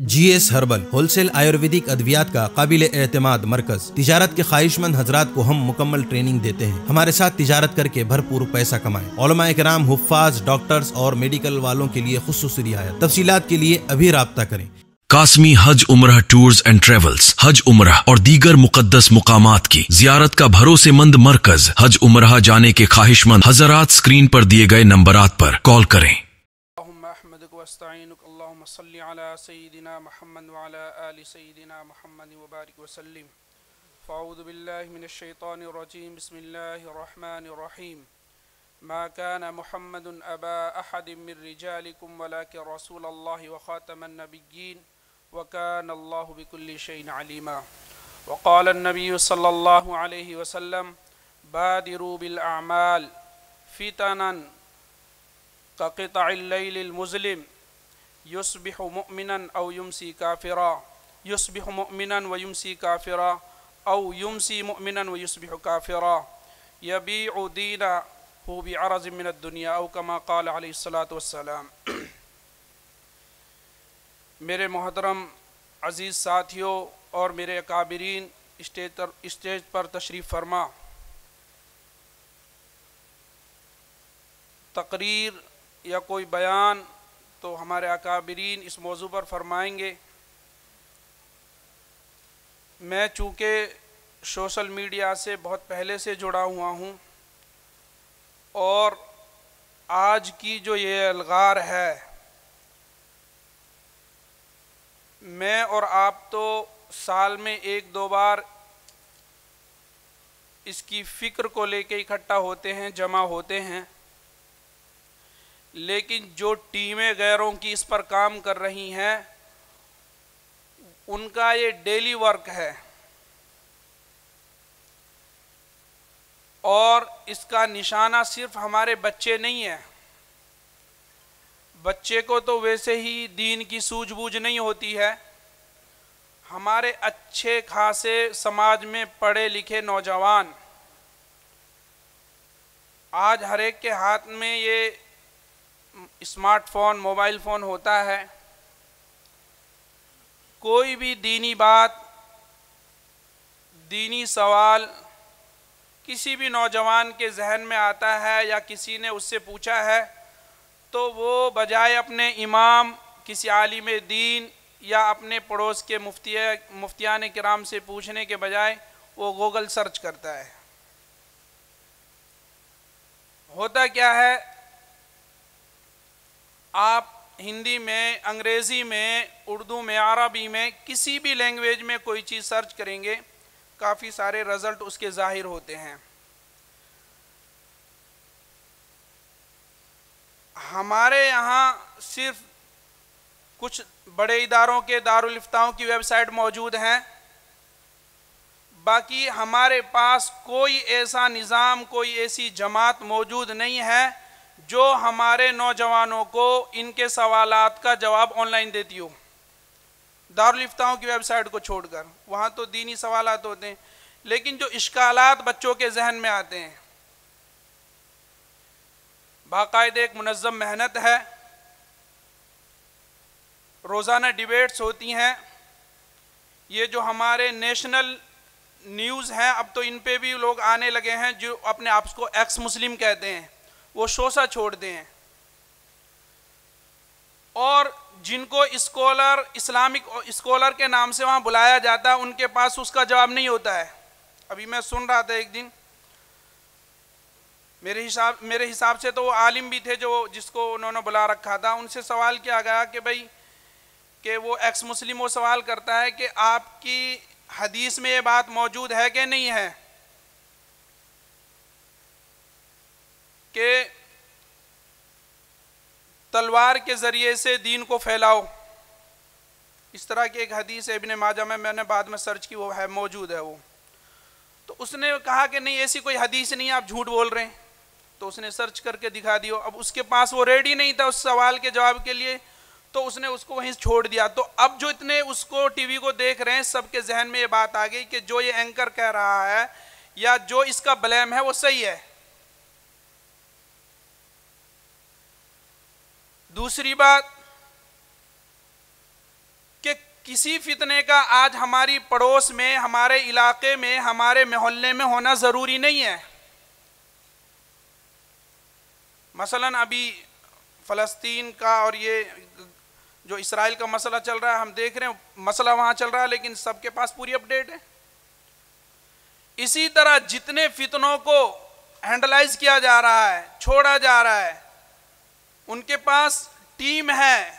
GS herbal wholesale Ayurvedic ادویات کا قابل اعتماد مرکز۔ تجارت کے خواہش مند حضرات کو ہم مکمل ٹریننگ دیتے ہیں۔ ہمارے ساتھ تجارت کر کے بھرپور پیسہ کمائیں۔ علماء کرام، حفاظ، ڈاکٹرز اور میڈیکل والوں کے لیے خصوصی رعایت۔ تفصیلات کے لیے ابھی رابطہ کریں۔ قاسمی حج عمرہ ٹورز اینڈ ٹریولز حج عمرہ اور دیگر مقدس مقامات کی زیارت کا بھروسے مند مرکز۔ حج عمرہ جانے کے خواہش مند حضرات اسکرین پر دیے گئے نمبرات پر کال کریں۔ اللهم احمدك واستعينك اللهم صل على سيدنا محمد وعلى آل سيدنا محمد وبارك وسلم فاعوذ بالله من الشيطان الرجيم بسم الله الرحمن الرحيم ما كان محمد أبا أحد من رجالكم ولكن رسول الله وخاتم النبيين وكان الله بكل شيء عليما وقال النبي صلى الله عليه وسلم بادروا بالأعمال فتنا كقطع الليل المظلم يصبح مؤمنا أو يمسي كافرا يصبح مؤمنا ويمسي كافرا أو يمسي مؤمنا ويصبح كافرا يبيع دينه بعرض من الدنيا أو كما قال عليه الصلاة والسلام۔ میرے محترم عزیز ساتھیوں اور میرے اکابرین، اسٹیج پر تشریف فرما، تقریر یا کوئی بیان تو ہمارے اکابرین اس موضوع پر فرمائیں گے۔ میں چونکہ سوشل میڈیا سے بہت پہلے سے جڑا ہوا ہوں اور آج کی جو یہ الغار ہے، میں اور آپ تو سال میں ایک دو بار اس کی فکر کو لے کے اکٹھا ہوتے ہیں، جمع ہوتے ہیں، لیکن جو ٹیمیں غیروں کی اس پر کام کر رہی ہیں ان کا یہ ڈیلی ورک ہے، اور اس کا نشانہ صرف ہمارے بچے نہیں ہیں۔ بچے کو تو ویسے ہی دین کی سوجھ بوجھ نہیں ہوتی ہے، ہمارے اچھے خاصے سماج میں پڑھے لکھے نوجوان، آج ہر ایک کے ہاتھ میں یہ اسمارٹ فون، موبائل فون ہوتا ہے۔ کوئی بھی دینی بات، دینی سوال کسی بھی نوجوان کے ذہن میں آتا ہے یا کسی نے اس سے پوچھا ہے تو وہ بجائے اپنے امام، کسی عالم دین یا اپنے پڑوس کے مفتیان کرام سے پوچھنے کے بجائے وہ گوگل سرچ کرتا ہے۔ ہوتا کیا ہے، آپ ہندی میں، انگریزی میں، اردو میں، عربی میں، کسی بھی لینگویج میں کوئی چیز سرچ کریں گے، کافی سارے رزلٹ اس کے ظاہر ہوتے ہیں۔ ہمارے یہاں صرف کچھ بڑے اداروں کے دارالفتاؤں کی ویب سائٹ موجود ہیں، باقی ہمارے پاس کوئی ایسا نظام، کوئی ایسی جماعت موجود نہیں ہے جو ہمارے نوجوانوں کو ان کے سوالات کا جواب آن لائن دیتی ہو، دارالفتاؤں کی ویب سائٹ کو چھوڑ کر۔ وہاں تو دینی سوالات ہوتے ہیں، لیکن جو اشکالات بچوں کے ذہن میں آتے ہیں، باقاعدہ ایک منظم محنت ہے، روزانہ ڈیبیٹس ہوتی ہیں۔ یہ جو ہمارے نیشنل نیوز ہیں، اب تو ان پہ بھی لوگ آنے لگے ہیں جو اپنے آپ کو ایکس مسلم کہتے ہیں، وہ شوشہ چھوڑ دیں ہیں، اور جن کو اسکولر، اسلامک اسکولر کے نام سے وہاں بلایا جاتا ہے، ان کے پاس اس کا جواب نہیں ہوتا ہے۔ ابھی میں سن رہا تھا ایک دن، میرے حساب سے تو وہ عالم بھی تھے جو جس کو انہوں نے بلا رکھا تھا، ان سے سوال کیا گیا کہ بھائی، کہ وہ ایکس مسلم وہ سوال کرتا ہے کہ آپ کی حدیث میں یہ بات موجود ہے کہ نہیں ہے کہ تلوار کے ذریعے سے دین کو پھیلاؤ؟ اس طرح کی ایک حدیث ہے ابن ماجہ میں نے بعد میں سرچ کی، وہ ہے موجود ہے وہ۔ تو اس نے کہا کہ نہیں، ایسی کوئی حدیث نہیں، آپ جھوٹ بول رہے ہیں۔ تو اس نے سرچ کر کے دکھا دیا، اب اس کے پاس وہ ریڈی نہیں تھا اس سوال کے جواب کے لیے، تو اس نے اس کو وہیں چھوڑ دیا۔ تو اب جو اتنے اس کو ٹی وی کو دیکھ رہے ہیں، سب کے ذہن میں یہ بات آ گئی کہ جو یہ اینکر کہہ رہا ہے یا جو اس کا بلیم ہے وہ صحیح ہے۔ دوسری بات کہ کسی فتنے کا آج ہماری پڑوس میں، ہمارے علاقے میں، ہمارے محلے میں ہونا ضروری نہیں ہے. مثلاً ابھی فلسطین کا اور یہ جو اسرائیل کا مسئلہ چل رہا ہے، ہم دیکھ رہے ہیں مسئلہ وہاں چل رہا ہے، لیکن سب کے پاس پوری اپڈیٹ ہے. اسی طرح جتنے فتنوں کو ہینڈلائز کیا جا رہا ہے، چھوڑا جا رہا ہے، ان کے پاس ٹیم ہے،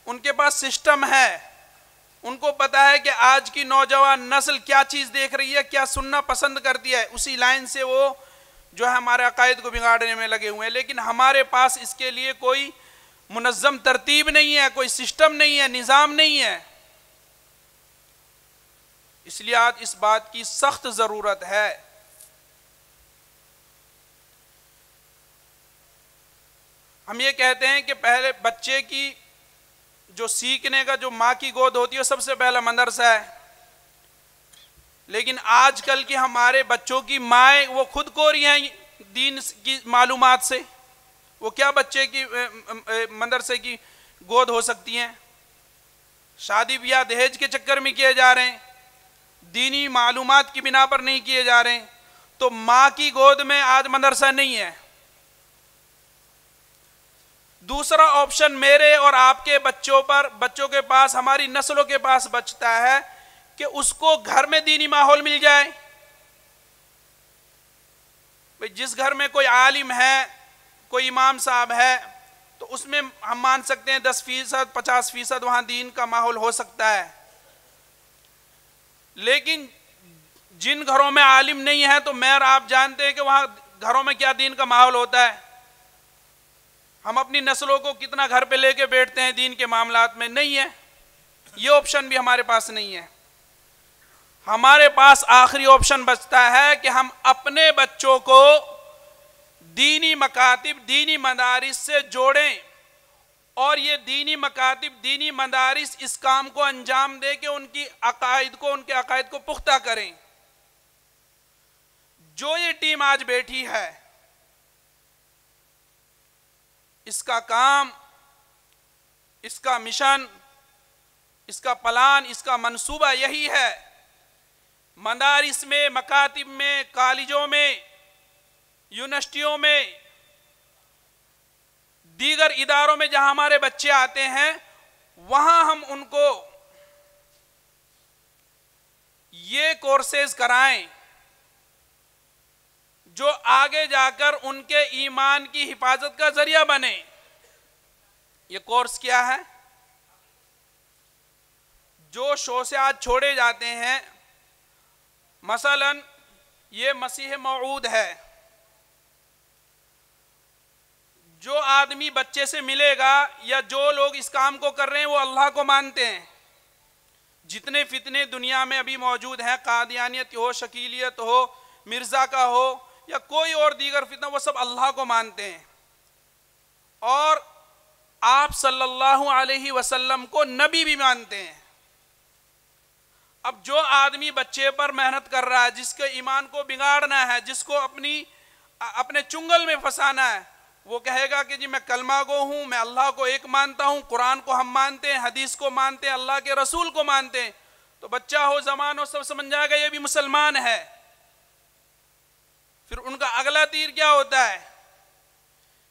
ان کے پاس سسٹم ہے، ان کو پتا ہے کہ آج کی نوجوان نسل کیا چیز دیکھ رہی ہے، کیا سننا پسند کرتی ہے، اسی لائن سے وہ جو ہے ہمارے عقائد کو بگاڑنے میں لگے ہوئے ہیں. لیکن ہمارے پاس اس کے لیے کوئی منظم ترتیب نہیں ہے، کوئی سسٹم نہیں ہے، نظام نہیں ہے. اس لیے آج اس بات کی سخت ضرورت ہے. ہم یہ کہتے ہیں کہ پہلے بچے کی جو سیکھنے کا جو ماں کی گود ہوتی ہے سب سے پہلا مدرسہ ہے. لیکن آج کل کی ہمارے بچوں کی مائیں وہ خود کوری ہیں دین کی معلومات سے. وہ کیا بچے کی مدرسے کی گود ہو سکتی ہیں؟ شادی بیاہ دہیج کے چکر میں کیے جا رہے ہیں، دینی معلومات کی بنا پر نہیں کیے جا رہے ہیں. تو ماں کی گود میں آج مدرسہ نہیں ہے. دوسرا آپشن میرے اور آپ کے بچوں کے پاس، ہماری نسلوں کے پاس بچتا ہے کہ اس کو گھر میں دینی ماحول مل جائے. جس گھر میں کوئی عالم ہے، کوئی امام صاحب ہے، تو اس میں ہم مان سکتے ہیں 10%، 50% وہاں دین کا ماحول ہو سکتا ہے. لیکن جن گھروں میں عالم نہیں ہے، تو میں اور آپ جانتے ہیں کہ وہاں گھروں میں کیا دین کا ماحول ہوتا ہے. ہم اپنی نسلوں کو کتنا گھر پہ لے کے بیٹھتے ہیں دین کے معاملات میں. نہیں ہے، یہ آپشن بھی ہمارے پاس نہیں ہے. ہمارے پاس آخری آپشن بچتا ہے کہ ہم اپنے بچوں کو دینی مکاتب، دینی مدارس سے جوڑیں، اور یہ دینی مکاتب، دینی مدارس اس کام کو انجام دے کہ ان کے عقائد کو پختہ کریں. جو یہ ٹیم آج بیٹھی ہے، اس کا کام، اس کا مشن، اس کا پلان، اس کا منصوبہ یہی ہے: مدارس میں، مکاتب میں، کالجوں میں، یونیورسٹیوں میں، دیگر اداروں میں جہاں ہمارے بچے آتے ہیں، وہاں ہم ان کو یہ کورسز کرائیں جو آگے جا کر ان کے ایمان کی حفاظت کا ذریعہ بنے. یہ کورس کیا ہے؟ جو شو سے آج چھوڑے جاتے ہیں، مثلا یہ مسیح موعود ہے. جو آدمی بچے سے ملے گا یا جو لوگ اس کام کو کر رہے ہیں وہ اللہ کو مانتے ہیں. جتنے فتنے دنیا میں ابھی موجود ہیں، قادیانیت ہو، شکیلیت ہو، مرزا کا ہو یا کوئی اور دیگر فتنہ، وہ سب اللہ کو مانتے ہیں اور آپ صلی اللہ علیہ وسلم کو نبی بھی مانتے ہیں. اب جو آدمی بچے پر محنت کر رہا ہے، جس کے ایمان کو بگاڑنا ہے، جس کو اپنے چنگل میں پھنسانا ہے، وہ کہے گا کہ جی میں کلمہ گو ہوں، میں اللہ کو ایک مانتا ہوں، قرآن کو ہم مانتے ہیں، حدیث کو مانتے ہیں، اللہ کے رسول کو مانتے ہیں. تو بچہ ہو، زمان ہو، سب سمجھ جائے گا یہ بھی مسلمان ہے. پھر ان کا اگلا تیر کیا ہوتا ہے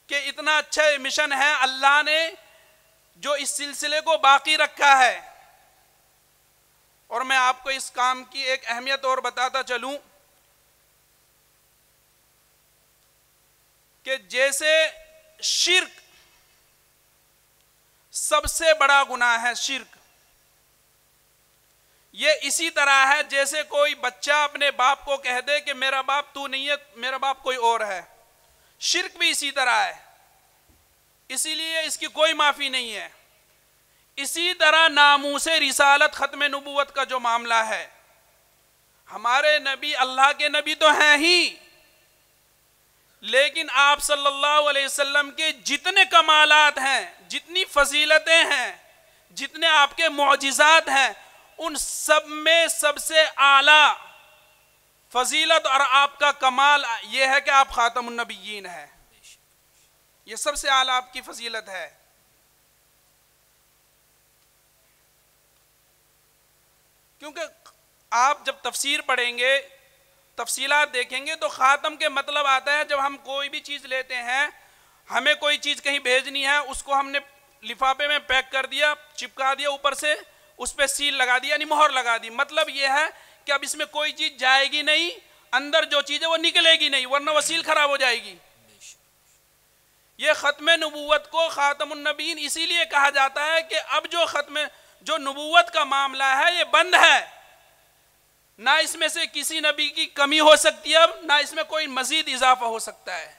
کہ اتنا اچھا مشن ہے، اللہ نے جو اس سلسلے کو باقی رکھا ہے. اور میں آپ کو اس کام کی ایک اہمیت اور بتاتا چلوں کہ جیسے شرک سب سے بڑا گناہ ہے، شرک یہ اسی طرح ہے جیسے کوئی بچہ اپنے باپ کو کہہ دے کہ میرا باپ تو نہیں ہے، میرا باپ کوئی اور ہے. شرک بھی اسی طرح ہے، اسی لیے اس کی کوئی معافی نہیں ہے. اسی طرح ناموس رسالت، ختم نبوت کا جو معاملہ ہے، ہمارے نبی اللہ کے نبی تو ہیں ہی، لیکن آپ صلی اللہ علیہ وسلم کے جتنے کمالات ہیں، جتنی فضیلتیں ہیں، جتنے آپ کے معجزات ہیں، ان سب میں سب سے اعلیٰ فضیلت اور آپ کا کمال یہ ہے کہ آپ خاتم النبیین ہیں. یہ سب سے اعلیٰ آپ کی فضیلت ہے. کیونکہ آپ جب تفسیر پڑھیں گے، تفصیلات دیکھیں گے تو خاتم کے مطلب آتا ہے جب ہم کوئی بھی چیز لیتے ہیں، ہمیں کوئی چیز کہیں بھیجنی ہے، اس کو ہم نے لفافے میں پیک کر دیا، چپکا دیا، اوپر سے اس پہ سیل لگا دی، یعنی مہر لگا دی. مطلب یہ ہے کہ اب اس میں کوئی چیز جائے گی نہیں، اندر جو چیز ہے وہ نکلے گی نہیں، ورنہ وہ سیل خراب ہو جائے گی. یہ ختم نبوت کو خاتم النبیین اسی لیے کہا جاتا ہے کہ اب جو نبوت کا معاملہ ہے یہ بند ہے، نہ اس میں سے کسی نبی کی کمی ہو سکتی ہے، اب نہ اس میں کوئی مزید اضافہ ہو سکتا ہے.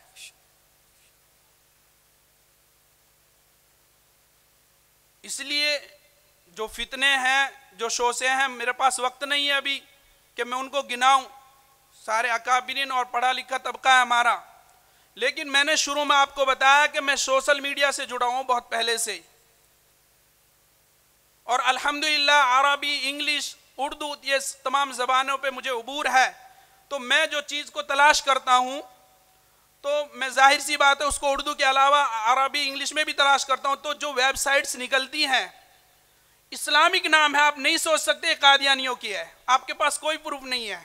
اس لیے جو فتنے ہیں، جو شوشے ہیں، میرے پاس وقت نہیں ہے ابھی کہ میں ان کو گناؤں، سارے اکابرین اور پڑھا لکھا طبقہ ہے ہمارا. لیکن میں نے شروع میں آپ کو بتایا کہ میں سوشل میڈیا سے جڑا ہوں بہت پہلے سے، اور الحمدللہ عربی، انگلش، اردو، یہ تمام زبانوں پہ مجھے عبور ہے. تو میں جو چیز کو تلاش کرتا ہوں تو میں ظاہر سی بات ہے اس کو اردو کے علاوہ عربی، انگلش میں بھی تلاش کرتا ہوں. تو جو ویب سائٹس نکلتی ہیں، اسلامک نام ہے، آپ نہیں سوچ سکتے قادیانیوں کی ہے، آپ کے پاس کوئی پروف نہیں ہے.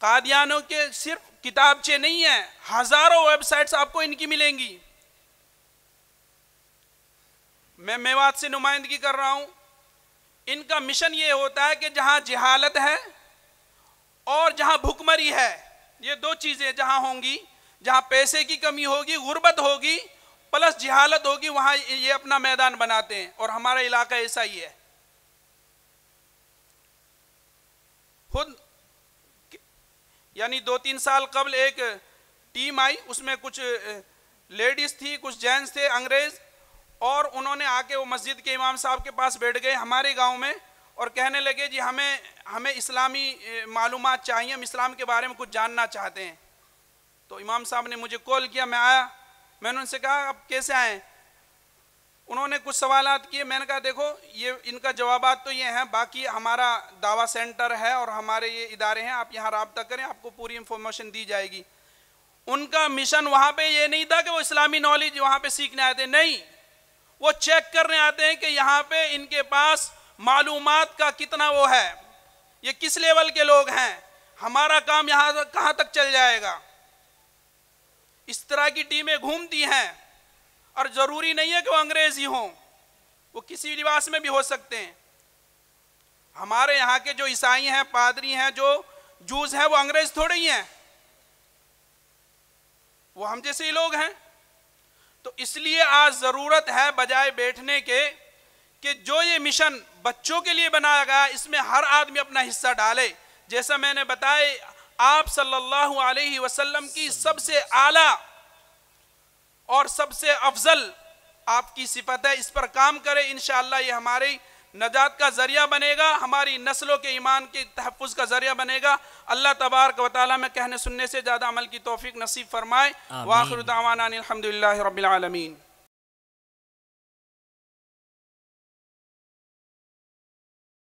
قادیانوں کے صرف کتابچے نہیں ہیں، ہزاروں ویب سائٹس آپ کو ان کی ملیں گی. میں میوات سے نمائندگی کر رہا ہوں. ان کا مشن یہ ہوتا ہے کہ جہاں جہالت ہے اور جہاں بھوکمری ہے، یہ دو چیزیں جہاں ہوں گی، جہاں پیسے کی کمی ہوگی، غربت ہوگی، پلس جہالت ہوگی، وہاں یہ اپنا میدان بناتے ہیں. اور ہمارا علاقہ ایسا ہی ہے. خود یعنی 2-3 سال قبل ایک ٹیم آئی، اس میں کچھ لیڈیز تھی، کچھ جینٹس تھے انگریز، اور انہوں نے آ کے وہ مسجد کے امام صاحب کے پاس بیٹھ گئے ہمارے گاؤں میں، اور کہنے لگے جی ہمیں اسلامی معلومات چاہیے، ہم اسلام کے بارے میں کچھ جاننا چاہتے ہیں. تو امام صاحب نے مجھے کال کیا، میں آیا. میں نے ان سے کہا آپ کیسے آئیں؟ انہوں نے کچھ سوالات کیے. میں نے کہا دیکھو یہ ان کا جوابات تو یہ ہیں، باقی ہمارا دعویٰ سینٹر ہے اور ہمارے یہ ادارے ہیں، آپ یہاں رابطہ کریں، آپ کو پوری انفارمیشن دی جائے گی. ان کا مشن وہاں پہ یہ نہیں تھا کہ وہ اسلامی نالج وہاں پہ سیکھنے آتے ہیں، نہیں، وہ چیک کرنے آتے ہیں کہ یہاں پہ ان کے پاس معلومات کا کتنا وہ ہے، یہ کس لیول کے لوگ ہیں، ہمارا کام یہاں کہاں تک چل جائے گا. اس طرح کی ٹیمیں گھومتی ہیں، اور ضروری نہیں ہے کہ وہ انگریز ہی ہوں، وہ کسی لباس میں بھی ہو سکتے ہیں. ہمارے یہاں کے جو عیسائی ہیں، پادری ہیں، جو جوز ہیں، وہ انگریز تھوڑے ہی ہیں، وہ ہم جیسے ہی لوگ ہیں. تو اس لیے آج ضرورت ہے بجائے بیٹھنے کے کہ جو یہ مشن بچوں کے لیے بنایا گیا، اس میں ہر آدمی اپنا حصہ ڈالے. جیسا میں نے بتایا، آپ صلی اللہ علیہ وسلم کی سب سے اعلیٰ اور سب سے افضل آپ کی صفت ہے، اس پر کام کرے. انشاءاللہ یہ ہماری نجات کا ذریعہ بنے گا، ہماری نسلوں کے ایمان کے تحفظ کا ذریعہ بنے گا. اللہ تبارک و تعالیٰ میں کہنے سننے سے زیادہ عمل کی توفیق نصیب فرمائے. وآخر دعوانا الحمدللہ رب العالمین.